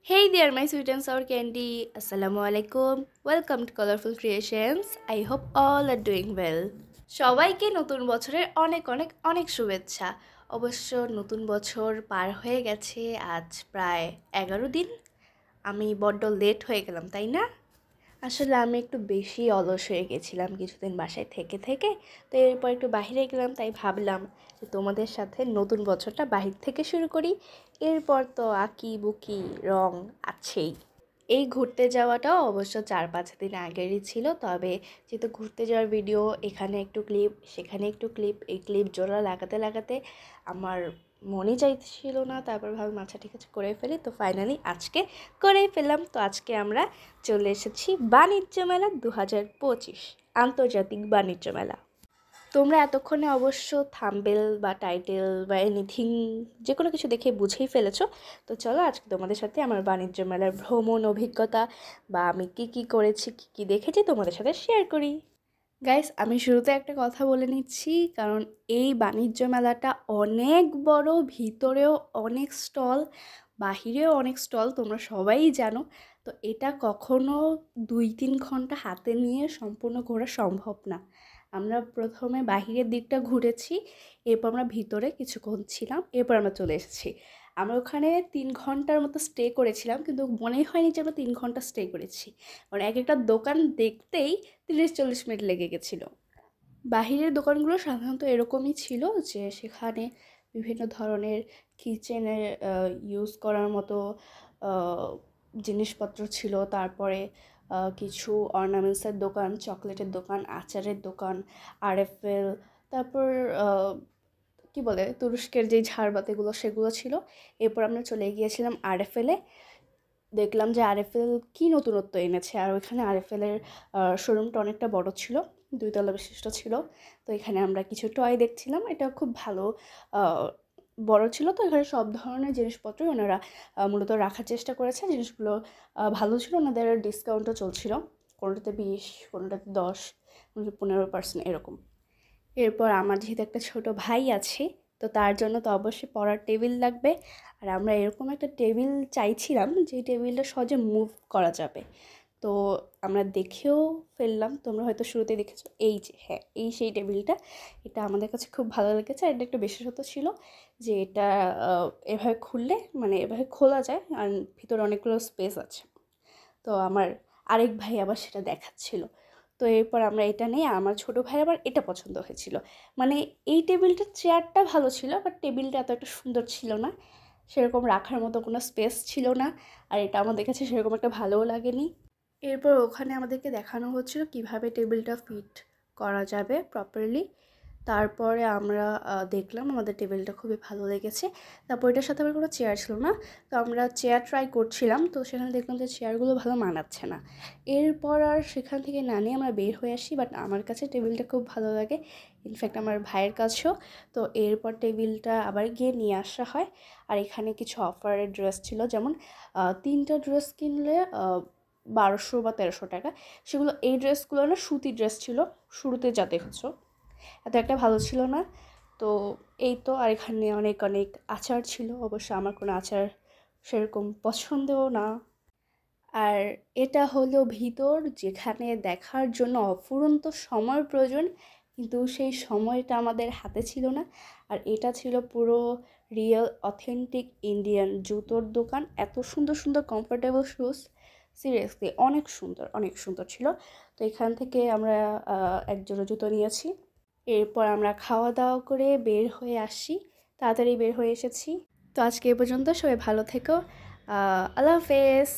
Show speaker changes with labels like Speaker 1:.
Speaker 1: Hey there, my sweet and sour candy. Assalamu alaikum. Welcome to Colorful Creations. I hope all are doing well. সবাইকে নতুন বছরের অনেক অনেক অনেক শুভেচ্ছা। অবশ্য নতুন বছর পার হয়ে গেছে আজ প্রায় 11 দিন। আমি বড্ড লেট হয়ে গেলাম, তাই না? আসলে আমি একটু বেশি অলস হয়ে গেছিলাম কিছুদিন বাসায় থেকে থেকে। তো এরপর একটু বাইরে গেলাম, তাই ভাবলাম যে তোমাদের সাথে নতুন বছরটা বাহির থেকে শুরু করি। এরপর তো আঁকি বুকি রং আছেই। এই ঘুরতে যাওয়াটাও অবশ্য 4-5 দিন আগেরই ছিল, তবে যেহেতু ঘুরতে যাওয়ার ভিডিও এখানে একটু ক্লিপ সেখানে একটু ক্লিপ, এই ক্লিপ জোড়া লাগাতে লাগাতে আমার মনে চাইছিল না। তারপর ভাবলাম আচ্ছা ঠিক আছে করে ফেলি, তো ফাইনালি আজকে করেই ফেললাম। তো আজকে আমরা চলে এসেছি বাণিজ্য মেলা 2025, আন্তর্জাতিক বাণিজ্য মেলা। তোমরা এতক্ষণে অবশ্য থাম্বনেল বা টাইটেল বা এনিথিং যে কোনো কিছু দেখে বুঝেই ফেলেছো। তো চলো আজকে তোমাদের সাথে আমার বাণিজ্য মেলার ভ্রমণ অভিজ্ঞতা বা আমি কী করেছি কী দেখেছি তোমাদের সাথে শেয়ার করি। গাইস, আমি শুরুতে একটা কথা বলে নিচ্ছি, কারণ এই বাণিজ্য মেলাটা অনেক বড়, ভিতরেও অনেক স্টল, বাহিরেও অনেক স্টল, তোমরা সবাই জানো। তো এটা কখনো 2-3 ঘন্টা হাতে নিয়ে সম্পূর্ণ ঘোরা সম্ভব না। আমরা প্রথমে বাহিরের দিকটা ঘুরেছি, এরপর আমরা ভিতরে কিছুক্ষণ ছিলাম, এরপর আমরা চলে এসেছি। আমরা ওখানে 3 ঘন্টার মতো স্টে করেছিলাম, কিন্তু মনেই হয়নি যে আমরা 3 ঘন্টা স্টে করেছি, কারণ এক একটা দোকান দেখতেই 30-40 মিনিট লেগে গেছিলো। বাহিরের দোকানগুলো সাধারণত এরকমই ছিল যে সেখানে বিভিন্ন ধরনের কিচেনের ইউজ করার মতো জিনিসপত্র ছিল। তারপরে কিছু অর্নামেন্টসের দোকান, চকলেটের দোকান, আচারের দোকান, আরএফএল, তারপর কি বলে তুরস্কের যেই ঝাড়বাতিগুলো সেগুলো ছিল। এরপর আমরা চলে গিয়েছিলাম আরএফএলে। দেখলাম যে আরএফএল কী নতুনত্ব এনেছে, আর ওইখানে আরএফএলের শোরুমটা অনেকটা বড় ছিল, 2 তলা বিশিষ্ট ছিল। তো এখানে আমরা কিছু টয় দেখছিলাম, এটা খুব ভালো বড় ছিল। তো এখানে সব ধরনের জিনিসপত্রই ওনারা মূলত রাখার চেষ্টা করেছে। জিনিসগুলো ভালো ছিল, ওনাদের ডিসকাউন্টও চলছিল, কোনোটাতে 20, কোনোটাতে 10, কোনোটাতে 15% এরকম। এরপর আমার যেহেতু একটা ছোট ভাই আছে, তো তার জন্য তো অবশ্যই পড়ার টেবিল লাগবে। আর আমরা এরকম একটা টেবিল চাইছিলাম যে টেবিলটা সহজে মুভ করা যাবে। তো আমরা দেখেও ফেললাম, তোমরা হয়তো শুরুতে দেখেছো, এই যে হ্যাঁ এই সেই টেবিলটা। এটা আমাদের কাছে খুব ভালো লেগেছে। আর এটা একটা বিশেষত্ব ছিল যে এটা এভাবে খুললে, মানে এভাবে খোলা যায় আর ভিতরে অনেকগুলো স্পেস আছে। তো আমার আরেক ভাই আবার সেটা দেখাচ্ছিল। তো এরপর আমরা এটা নিয়ে, আমার ছোটো ভাই আবার এটা পছন্দ হয়েছিল। মানে এই টেবিলটার চেয়ারটা ভালো ছিল, বাট টেবিলটা এত একটা সুন্দর ছিল না, সেরকম রাখার মতো কোনো স্পেস ছিল না। আর এটা আমাদের কাছে সেরকম একটা ভালোও লাগেনি। এরপর ওখানে আমাদেরকে দেখানো হচ্ছিল কিভাবে টেবিলটা ফিট করা যাবে প্রপারলি। তারপরে আমরা দেখলাম, আমাদের টেবিলটা খুবই ভালো লেগেছে। তারপর এটার সাথে আবার কোনো চেয়ার ছিল না, তো আমরা চেয়ার ট্রাই করছিলাম, তো সেখানে দেখলাম যে চেয়ারগুলো ভালো মানাচ্ছে না। এরপর আর সেখান থেকে না নিয়ে আমরা বের হয়ে আসি। বাট আমার কাছে টেবিলটা খুব ভালো লাগে, ইনফ্যাক্ট আমার ভাইয়ের কাছেও। তো এরপর টেবিলটা আবার গিয়ে নিয়ে আসা হয়। আর এখানে কিছু অফারের ড্রেস ছিল, যেমন 3টা ড্রেস কিনলে 1200 বা 1300 টাকা। সেগুলো, এই ড্রেসগুলো না সুতির ড্রেস ছিল, শুরুতে যা দেখেছো, এত একটা ভালো ছিল না। তো এই তো। আর এখানে অনেক অনেক আচার ছিল, অবশ্য আমার কোনো আচার সেরকম পছন্দও না। আর এটা হলো ভিতর, যেখানে দেখার জন্য অফুরন্ত সময় প্রয়োজন, কিন্তু সেই সময়টা আমাদের হাতে ছিল না। আর এটা ছিল পুরো রিয়েল অথেন্টিক ইন্ডিয়ান জুতোর দোকান। এত সুন্দর সুন্দর কমফোর্টেবল শুজ, সিরিয়াসলি অনেক সুন্দর, অনেক সুন্দর ছিল। তো এখান থেকে আমরা এক জোড়া জুতো নিয়েছি। এরপর আমরা খাওয়া দাওয়া করে বের হয়ে আসি, তাড়াতাড়ি বের হয়ে এসেছি। তো আজকে এ পর্যন্ত, সবাই ভালো থেকো, আল্লাহ হাফেজ।